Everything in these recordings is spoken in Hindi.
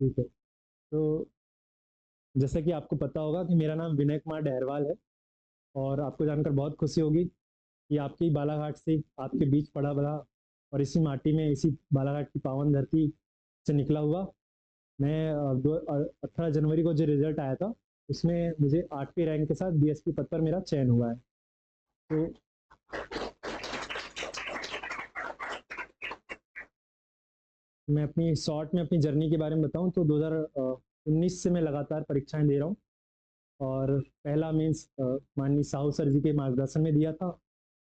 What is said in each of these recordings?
ठीक है। तो जैसा कि आपको पता होगा कि मेरा नाम विनय कुमार डहरवाल है और आपको जानकर बहुत खुशी होगी कि आपकी बालाघाट से आपके बीच पड़ा बड़ा और इसी माटी में इसी बालाघाट की पावन धरती से निकला हुआ मैं 18 जनवरी को जो रिजल्ट आया था उसमें मुझे 8वीं रैंक के साथ बीएसपी पद पर मेरा चयन हुआ है। तो मैं अपनी शॉर्ट में अपनी जर्नी के बारे में बताऊं तो 2019 से मैं लगातार परीक्षाएं दे रहा हूं और पहला मीन्स माननीय साहू सर जी के मार्गदर्शन में दिया था।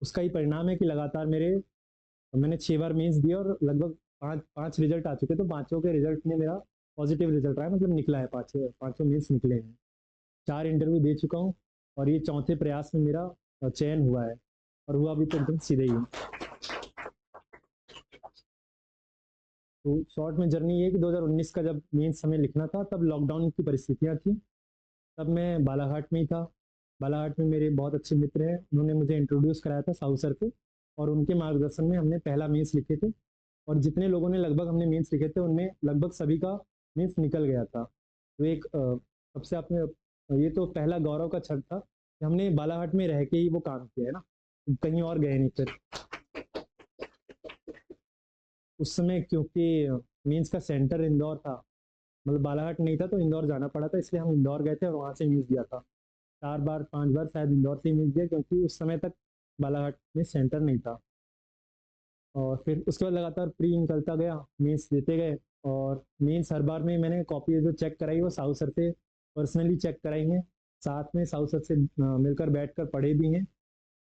उसका ही परिणाम है कि लगातार मैंने 6 बार मेंस दिया और लगभग पांच पांच रिजल्ट आ चुके, तो पांचों के रिजल्ट में मेरा पॉजिटिव रिजल्ट रहा है, मतलब निकला है, पांचों मेंस निकले हैं। 4 इंटरव्यू दे चुका हूँ और ये चौथे प्रयास में मेरा चयन हुआ है और हुआ भी तो एकदम सीधे ही है। तो शॉर्ट में जर्नी ये कि 2019 का जब मेंस हमें लिखना था तब लॉकडाउन की परिस्थितियाँ थी। तब मैं बालाघाट में ही था। बालाघाट में मेरे बहुत अच्छे मित्र हैं, उन्होंने मुझे इंट्रोड्यूस कराया था साहू सर को और उनके मार्गदर्शन में हमने पहला मेंस लिखे थे और जितने लोगों ने लगभग हमने मेंस लिखे थे उनमें लगभग सभी का मेंस निकल गया था। तो एक सबसे आपने ये तो पहला गौरव का क्षण था कि हमने बालाघाट में रह के ही वो काम किया है ना, कहीं और गए नहीं फिर। उस समय क्योंकि मेंस का सेंटर इंदौर था, मतलब बालाघाट नहीं था तो इंदौर जाना पड़ा था, इसलिए हम इंदौर गए थे और वहाँ से मेंस दिया था। 4 बार 5 बार शायद इंदौर से ही मेंस दिया क्योंकि उस समय तक बालाघाट में सेंटर नहीं था। और फिर उसके बाद लगातार प्री निकलता गया, मेंस देते गए और मेंस हर बार में मैंने कॉपी जो चेक कराई वो साहू सर से पर्सनली चेक कराई हैं। साथ में साहू सर से मिलकर बैठकर पढ़े भी हैं।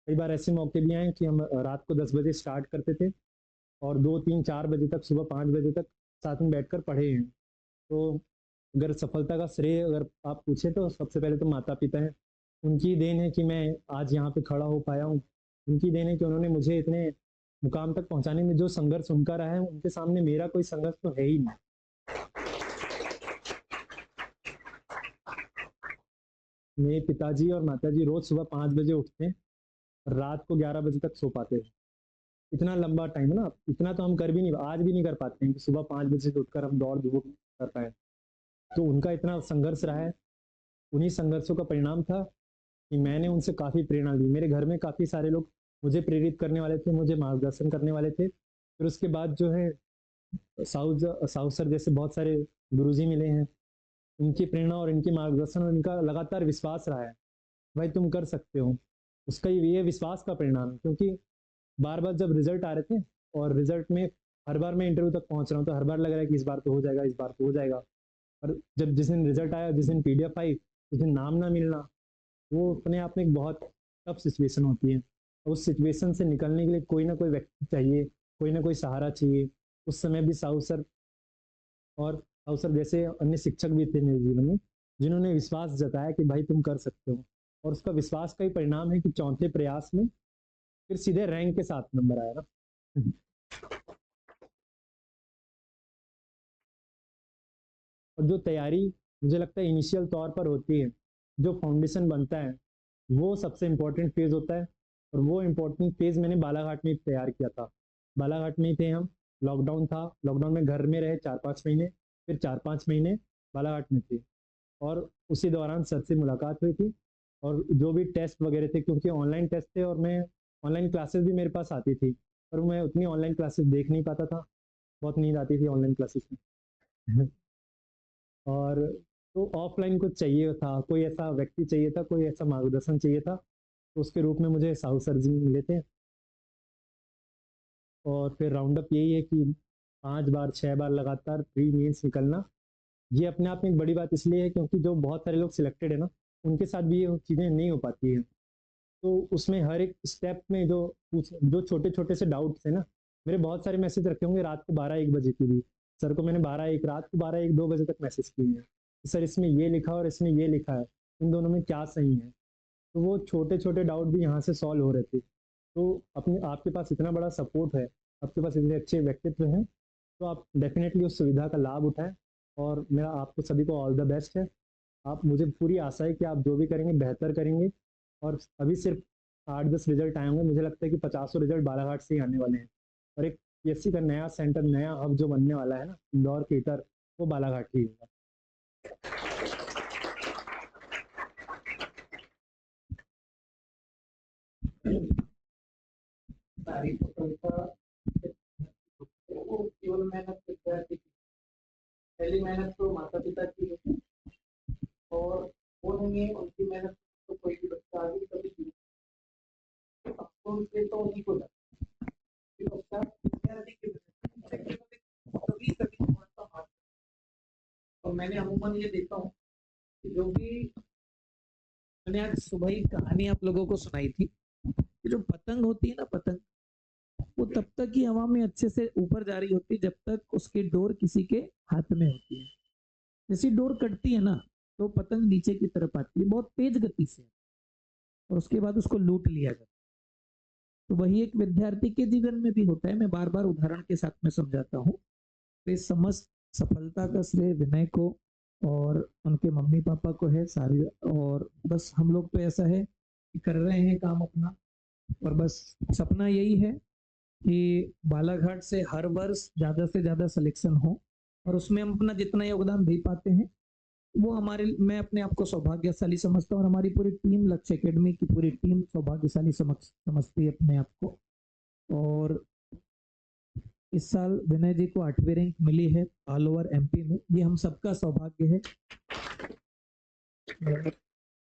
कई बार ऐसे मौके भी आए हैं कि हम रात को 10 बजे स्टार्ट करते थे और 2 3 4 बजे तक, सुबह 5 बजे तक साथ में बैठकर पढ़े हैं। तो अगर सफलता का श्रेय अगर आप पूछे तो सबसे पहले तो माता पिता हैं। उनकी देन है कि मैं आज यहाँ पे खड़ा हो पाया हूँ। उनकी देन है कि उन्होंने मुझे इतने मुकाम तक पहुंचाने में जो संघर्ष उनका रहा है उनके सामने मेरा कोई संघर्ष तो है ही नहीं। मेरे पिताजी और माताजी रोज सुबह 5 बजे उठते हैं, रात को 11 बजे तक सो पाते हैं। इतना लंबा टाइम है ना, इतना तो हम कर भी नहीं, आज भी नहीं कर पाते हैं कि सुबह 5 बजे से उठकर हम दौड़ धूप कर पाए। तो उनका इतना संघर्ष रहा है। उन्हीं संघर्षों का परिणाम था कि मैंने उनसे काफ़ी प्रेरणा ली। मेरे घर में काफ़ी सारे लोग मुझे प्रेरित करने वाले थे, मुझे मार्गदर्शन करने वाले थे। फिर उसके बाद जो है साउथ सर जैसे बहुत सारे गुरुजी मिले हैं। इनकी प्रेरणा और इनके मार्गदर्शन और इनका लगातार विश्वास रहा है, भाई तुम कर सकते हो। उसका ये विश्वास का परिणाम है क्योंकि बार बार जब रिजल्ट आ रहे थे और रिजल्ट में हर बार मैं इंटरव्यू तक पहुंच रहा हूँ तो हर बार लग रहा है कि इस बार तो हो जाएगा, इस बार तो हो जाएगा। और जब जिस दिन रिजल्ट आया, जिस दिन पीडीएफ आई, उस दिन नाम ना मिलना, वो अपने आप में एक बहुत टफ सिचुएशन होती है। उस सिचुएशन से निकलने के लिए कोई ना कोई व्यक्ति चाहिए, कोई ना कोई सहारा चाहिए। उस समय भी साहू सर और साहू सर जैसे अन्य शिक्षक भी थे मेरे जीवन में, जिन्होंने विश्वास जताया कि भाई तुम कर सकते हो। और उसका विश्वास का ही परिणाम है कि चौथे प्रयास में फिर सीधे रैंक के साथ नंबर आया ना। और जो तैयारी मुझे लगता है इनिशियल तौर पर होती है, जो फाउंडेशन बनता है, वो सबसे इम्पोर्टेंट फेज होता है। और वो इम्पोर्टेंट फेज मैंने बालाघाट में तैयार किया था। बालाघाट में ही थे हम, लॉकडाउन था, लॉकडाउन में घर में रहे 4 5 महीने, फिर 4 5 महीने बालाघाट में थे। और उसी दौरान सर से मुलाकात हुई थी और जो भी टेस्ट वगैरह थे, क्योंकि ऑनलाइन टेस्ट थे और मैं ऑनलाइन क्लासेस भी मेरे पास आती थी, पर मैं उतनी ऑनलाइन क्लासेस देख नहीं पाता था, बहुत नींद आती थी ऑनलाइन क्लासेस में। और तो ऑफलाइन कुछ चाहिए था, कोई ऐसा व्यक्ति चाहिए था, कोई ऐसा मार्गदर्शन चाहिए था, तो उसके रूप में मुझे साहू सर जी मिले थे। और फिर राउंड अप यही है कि 5 बार 6 बार लगातार प्री मेंस निकलना, ये अपने आप में एक बड़ी बात इसलिए है क्योंकि जो बहुत सारे लोग सिलेक्टेड है ना, उनके साथ भी ये चीज़ें नहीं हो पाती है। तो उसमें हर एक स्टेप में जो छोटे छोटे से डाउट्स है ना, मेरे बहुत सारे मैसेज रखे होंगे रात को 12 1 बजे की भी। सर को मैंने 12 1 रात को 12 1 2 बजे तक मैसेज किए हैं कि सर इसमें ये लिखा और इसमें ये लिखा है, इन दोनों में क्या सही है। तो वो छोटे छोटे डाउट भी यहाँ से सॉल्व हो रहे थे। तो अपने आपके पास इतना बड़ा सपोर्ट है, आपके पास इतने अच्छे व्यक्तित्व हैं, तो आप डेफिनेटली उस सुविधा का लाभ उठाएं। और मेरा आपको सभी को ऑल द बेस्ट है। आप, मुझे पूरी आशा है कि आप जो भी करेंगे बेहतर करेंगे। और अभी सिर्फ 8 10 रिजल्ट आए होंगे, मुझे लगता है कि 50 रिजल्ट बालाघाट से ही आने वाले हैं। और एक पीएससी का नया सेंटर, नया हब जो बनने वाला है ना इंदौर के इतर, वो बालाघाट ही होगा। सारी सफलता वो केवल मेहनत विद्यार्थी की, पहली मेहनत तो माता पिता की होती है और वो नहीं है उनकी मेहनत तो कोई भी बच्चा आगे कभी नहीं, तो उनसे तो उन्हीं को जाता है बच्चा विद्यार्थी की मेहनत कभी कभी थोड़ा सा हाथ। और मैंने अमूमन ये देखा हूँ कि जो भी मैंने आज सुबह ही कहानी आप लोगों को सुनाई थी कि जो पतंग होती है ना, पतंग वो तब तक ही हवा में अच्छे से ऊपर जा रही होती है जब तक उसकी डोर किसी के हाथ में होती है। जैसी डोर कटती है ना तो पतंग नीचे की तरफ आती है बहुत तेज गति से और उसके बाद उसको लूट लिया जाता है। तो वही एक विद्यार्थी के जीवन में भी होता है। मैं बार बार उदाहरण के साथ में समझाता हूँ। तो इस समस्त सफलता का श्रेय विनय को और उनके मम्मी पापा को है सारी। और बस हम लोग तो ऐसा है कि कर रहे हैं काम अपना और बस सपना यही है कि बालाघाट से हर वर्ष ज्यादा से ज्यादा सिलेक्शन हो और उसमें हम अपना जितना योगदान दे पाते हैं वो हमारे, मैं अपने आप को सौभाग्यशाली समझता हूँ और हमारी पूरी टीम, लक्ष्य एकेडमी की पूरी टीम सौभाग्यशाली समझती है अपने आप को। और इस साल विनय जी को 8वीं रैंक मिली है ऑल ओवर एमपी में, ये हम सबका सौभाग्य है,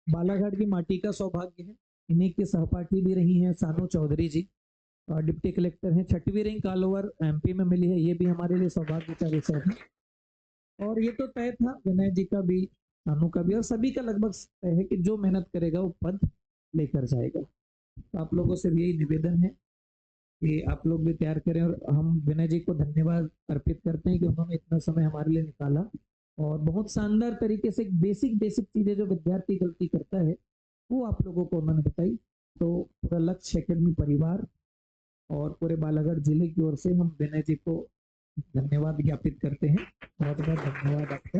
बालाघाट की माटी का सौभाग्य है। इन्हीं के सहपाठी भी रही हैं सानू चौधरी जी, डिप्टी कलेक्टर हैं। 6वीं रैंक ऑल ओवर एमपी में मिली है, ये भी हमारे लिए सौभाग्य का विषय है। और ये तो तय था विनय जी का भी, सानू का भी और सभी का लगभग तय है कि जो मेहनत करेगा वो पद लेकर जाएगा। तो आप लोगों से भी यही निवेदन है कि आप लोग भी तैयार करें और हम विनय जी को धन्यवाद अर्पित करते हैं कि उन्होंने इतना समय हमारे लिए निकाला और बहुत शानदार तरीके से बेसिक बेसिक चीजें जो विद्यार्थी गलती करता है वो आप लोगों को उन्होंने बताई। तो पूरा लक्ष्य एकेडमी परिवार और पूरे बालाघाट जिले की ओर से हम विनय जी को धन्यवाद ज्ञापित करते हैं। बहुत बहुत धन्यवाद आपका।